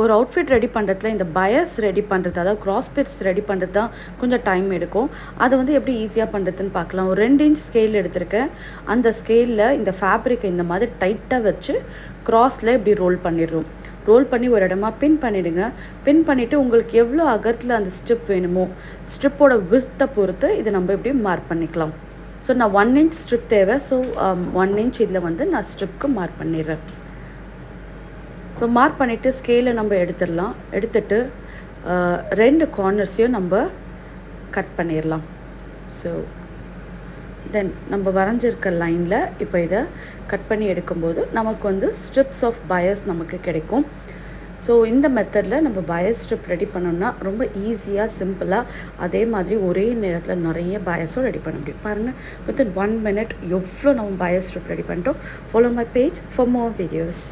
ஒரு outfit ready பண்ணுறதுல இந்த பயஸ் ரெடி பண்ணுறது, அதாவது கிராஸ் பிட்ஸ் ரெடி பண்ணுறது தான் கொஞ்சம் டைம் எடுக்கும். அதை வந்து எப்படி ஈஸியாக பண்ணுறதுன்னு பார்க்கலாம். ஒரு 2 இன்ச் ஸ்கேல் எடுத்திருக்கேன். அந்த ஸ்கேலில் இந்த ஃபேப்ரிக்கை இந்த மாதிரி டைட்டாக வச்சு கிராஸில் இப்படி ரோல் பண்ணிடுறோம். ரோல் பண்ணி ஒரு இடமா பின் பண்ணிவிடுங்க. பின் பண்ணிவிட்டு உங்களுக்கு எவ்வளோ அகலத்தில் அந்த ஸ்ட்ரிப் வேணுமோ, ஸ்ட்ரிப்போட வித்தை பொறுத்து இதை நம்ம இப்படி மார்க் பண்ணிக்கலாம். ஸோ நான் 1 இன்ச் ஸ்ட்ரிப் தேவை. ஸோ 1 இன்ச் இதில் வந்து நான் ஸ்ட்ரிப்க்கு மார்க் பண்ணிடுறேன். ஸோ மார்க் பண்ணிவிட்டு ஸ்கேலை நம்ம எடுத்துடலாம். எடுத்துட்டு 2 கார்னர்ஸையும் நம்ம கட் பண்ணிடலாம். ஸோ தென் நம்ம வரைஞ்சிருக்க லைனில் இப்போ இதை கட் பண்ணி எடுக்கும்போது நமக்கு வந்து ஸ்ட்ரிப்ஸ் ஆஃப் பயஸ் நமக்கு கிடைக்கும். ஸோ இந்த மெத்தடில் நம்ம பயஸ் ஸ்ட்ரிப் ரெடி பண்ணோம்னா ரொம்ப ஈஸியாக, சிம்பிளாக, அதே மாதிரி ஒரே நேரத்தில் நிறைய பயஸும் ரெடி பண்ண முடியும். பாருங்கள், வித்தின் 1 minute எவ்வளோ நம்ம பயஸ் ஸ்ட்ரிப் ரெடி பண்ணிட்டோம். Follow my page for more videos.